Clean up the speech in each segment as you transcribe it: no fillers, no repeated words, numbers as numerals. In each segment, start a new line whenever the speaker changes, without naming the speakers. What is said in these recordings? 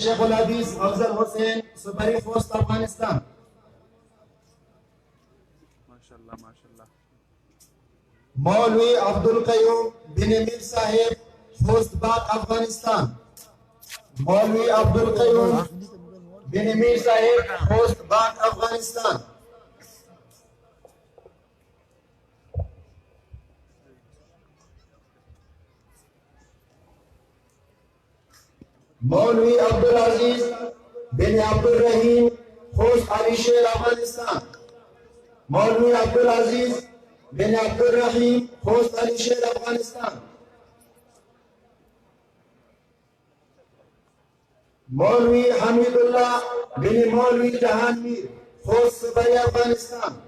शेखुल हदीस अफजल हुसैन सुपरी पोस्ट अफगानिस्तान।
माशाल्लाह माशाल्लाह।
मौलवी अब्दुल कयूम बिन मीर साहिब पोस्ट बाग अफगानिस्तान। मौलवी अब्दुल कयूम बिन मीर साहिब पोस्ट बाग अफगानिस्तान। मौलवी अब्दुल अजीज बिन अब्दुल रहीम पोस्ट अली शेर अफगानिस्तान। मौलवी अब्दुल अजीज बिन अब्दुल रहीम पोस्ट अली शेर अफगानिस्तान। मौलवी हमीदुल्लाह बिन मौलवी जहांगीर पोस्ट सुपरी अफगानिस्तान।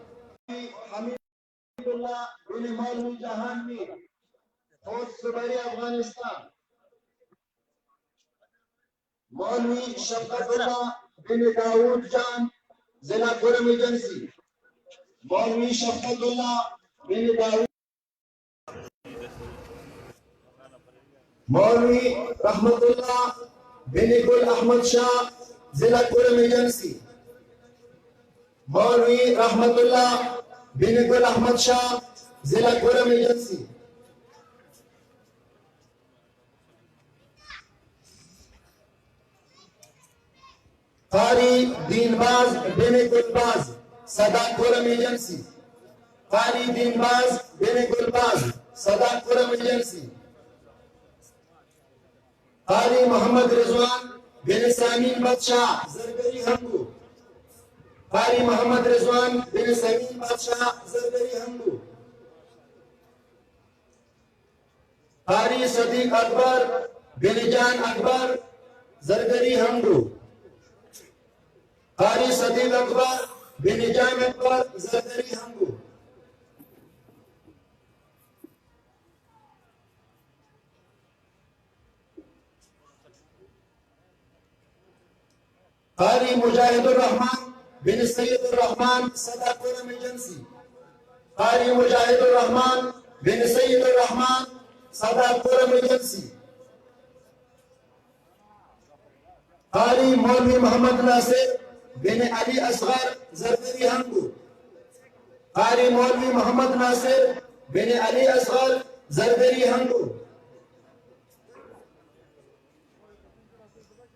हमीदुल्लाह बिन मौलवी जहांगीर पोस्ट सुपरी अफगानिस्तान। मौलवी शफकतुल्लाह बिन दाऊद जान जिला कुरम एजेंसी। मौलवी शफकतुल्लाह बिन दाऊद। मौलवी रहमतुल्लाह बिन गुल अहमद शाह जिला कुरम एजेंसी। मौलवी रहमतुल्लाह बिन गुल अहमद शाह जिला कुरम एजेंसी। कारी दीनबाज बिन गुलबाज सदा कुरम एजेंसी। कारी दीनबाज बिन गुलबाज सदा कुरम एजेंसी। कारी मोहम्मद रिजवान बिन सामीन बादशाह जरगरी हमगू। कारी मोहम्मद रिजवान बिन सामीन बादशाह जरगरी हमगू। कारी सदीक अकबर बिन जान अकबर जरगरी हमगू। कारी सदीक अकबर बिन जान अकबर जरगरी हमगू। कारी मुजाहिदुर रहमान बिन सैयदुर रहमान सदा कुरम एजेंसी। कारी मुजाहिदुर रहमान बिन सैयदुर रहमान सदा कुरम एजेंसी। कारी मौलवी मोहम्मद नासिर बिन अली असगर जरगरी हमगू। कारी मौलवी मोहम्मद नासिर बिन अली असगर जरगरी हमगू।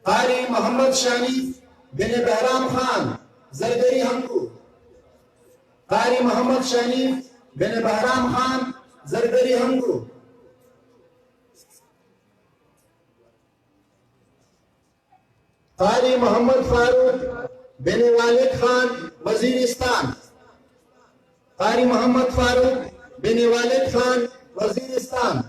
कारी मोहम्मद शानी बिन बहराम खान जरगरी हमगू। कारी मोहम्मद शानी बिन बहराम खान जरगरी हमगू। कारी मोहम्मद फारूक बिन वालिद खान वजीरिस्तान। कारी मोहम्मद फारूक बिन वालिद खान वजीरिस्तान।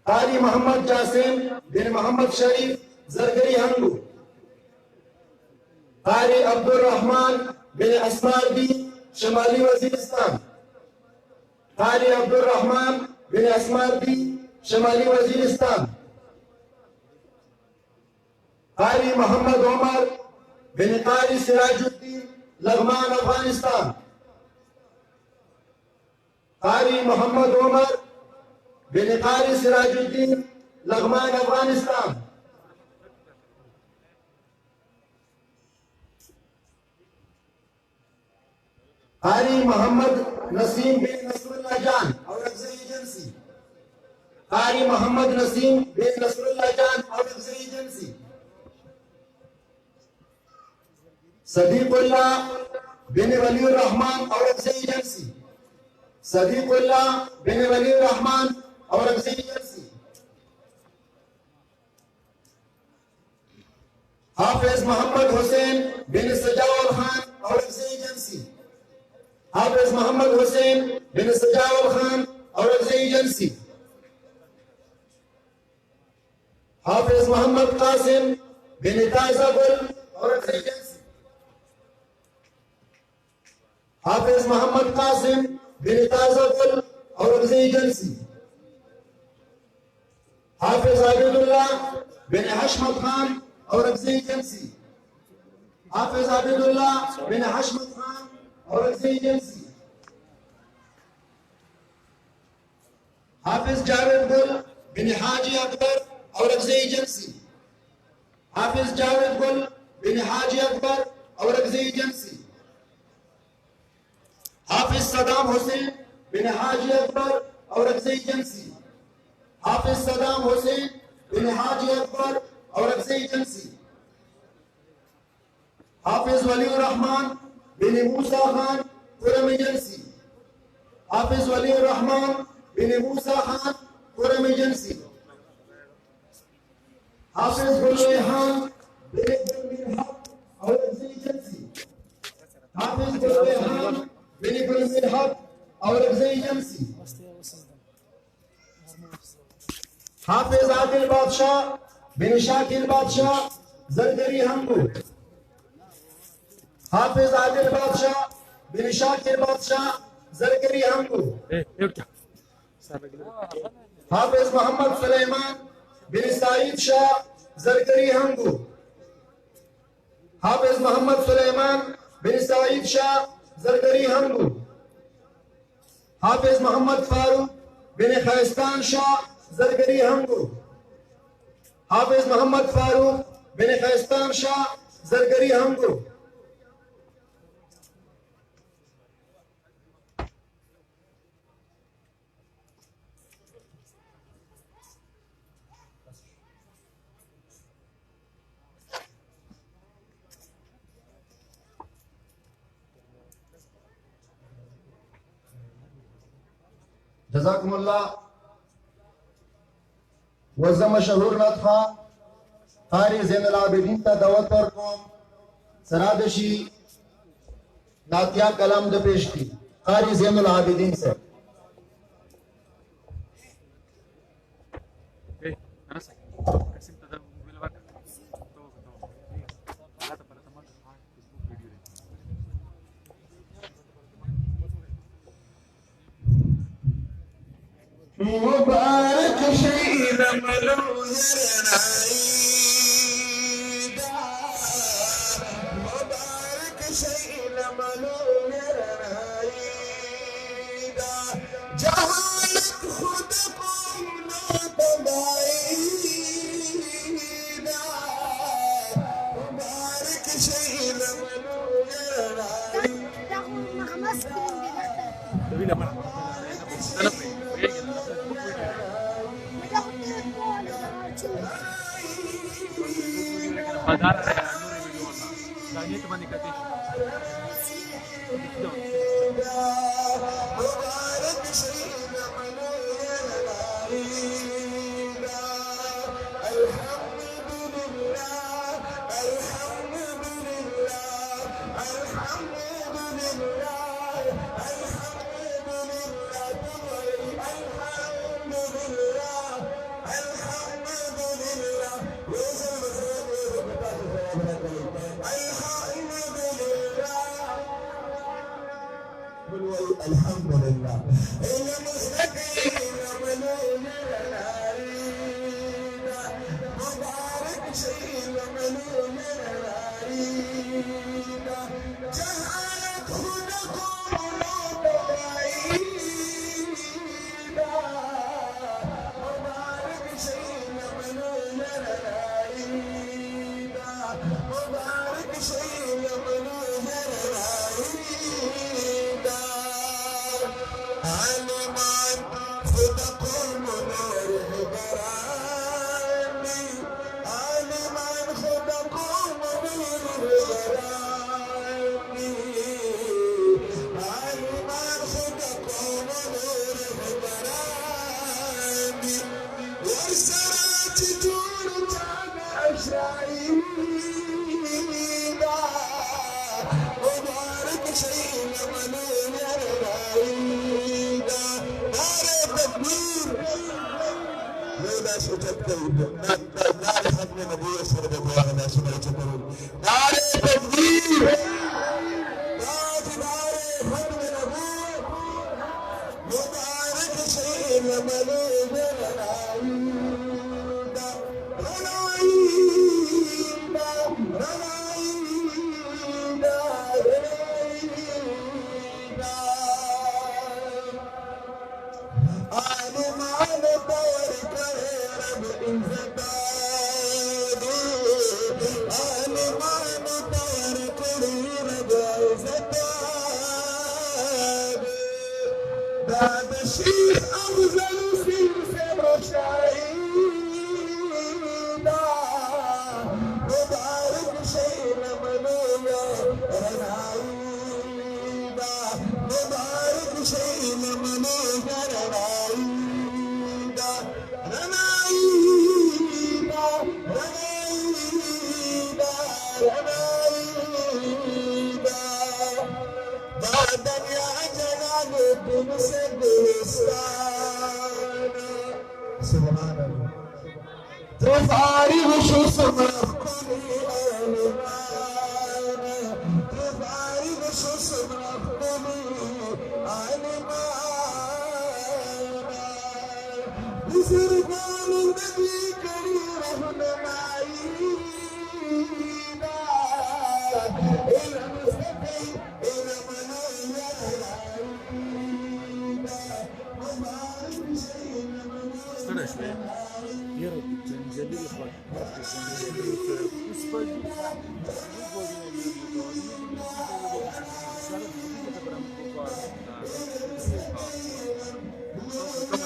कारी मोहम्मद जासिम बिन मोहम्मद शरीफ जरगरी हमगू। कारी अब्दुल रहमान बिन अस्माउद्दीन शमाली वजीरिस्तान। कारी अब्दुल रहमान बिन अस्माउद्दीन शमाली वजीरिस्तान। कारी मोहम्मद उमर बिन कारी सिराजुद्दीन लघमान अफगानिस्तान। कारी मोहम्मद उमर बिन कारी सिराजुद्दीन लघमान अफगानिस्तान। कारी मोहम्मद नसीम बिन नसरुल्लाह जान औरंगजेब एजेंसी। कारी मोहम्मद नसीम बिन नसरुल्लाह जान औरंगजेब एजेंसी। सदीकुल्लाह बिन वलीउर रहमान औरंगजेब एजेंसी। सदीकुल्लाह बिन वलीउर रहमान औरंगजेब एजेंसी। हाफिज मोहम्मद हुसैन बिन सजाउल खान औरंगजेब एजेंसी। हाफिज मोहम्मद हुसैन बिन सजाउल खान औरंगजेब एजेंसी। हाफिज मोहम्मद कासिम बिन ताज़ागुल औरंगजेब एजेंसी। हाफिज मोहम्मद कासिम बिन ताज़ागुल औरंगजेब एजेंसी। हाफिज आबिदुल्लाह बिन हशमत खान औरंगजेब एजेंसी। हाफिज आबिदुल्लाह बिन हशमत खान औरंगजेब एजेंसी। हाफिज जावेद गुल बिन हाजी अकबर औरंगजेब एजेंसी। हाफिज जावेद गुल बिन हाजी अकबर औरंगजेब एजेंसी, हाफिज सदाम हुसैन बिन हाजी अकबर औरंगजेब एजेंसी, हाफिज सदाम हुसैन बिन हाजी अकबर औरंगजेब एजेंसी, हाफिज वलीउर रहमान बिन मूसा खान कुरम एजेंसी, हाफिज वलीउर रहमान बिन मूसा खान कुरम एजेंसी, हाफिज गुलरेहान बिन हक औरंगजेब एजेंसी, हाफिज गुलरेहान बिन हक औरंगजेब एजेंसी, हाफिज आदिल बादशाह बिन शाकिर बादशाह जरदरी हमको, हाफिज आदिल बादशाह बिन शाकिर बादशाह जरदरी हमको, हाफिज मोहम्मद सुलेमान बिन साइद शाह जरदरी हमको, हाफिज मोहम्मद सुलेमान बिन साइद शाह जरदरी हमको, हाफिज मोहम्मद फारूक बिन खैस्तान शाह जरदरी हमको, हाफिज मोहम्मद फारूक बिन खैस्तान शाह जरदरी हमको, जज़ाकुमुल्लाह। वज़्ज़ मशहूर नतखा कारी ज़ैनुल आबिदीन ता दावत पर कौम सरादशी नातिया कलाम द पेश की कारी ज़ैनुल आबिदीन से
मुबारक शहीद मलूज़ मुबारक शहीद मलूज़ जहानत खुद को न तबाईदा मुबारक शहीद Ali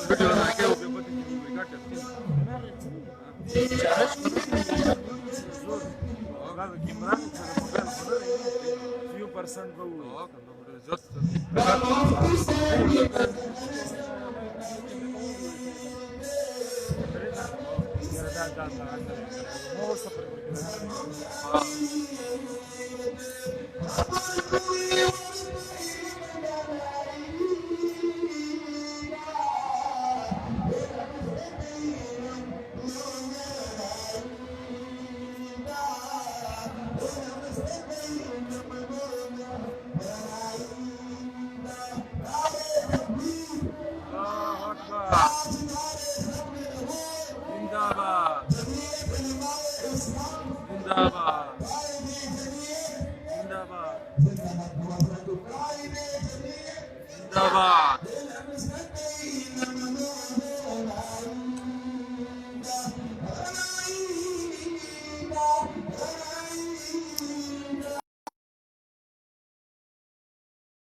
Video non è che ovviamente ti pubblicate a film.
هذا كيمران فيو برسنت بقول
Zindabad.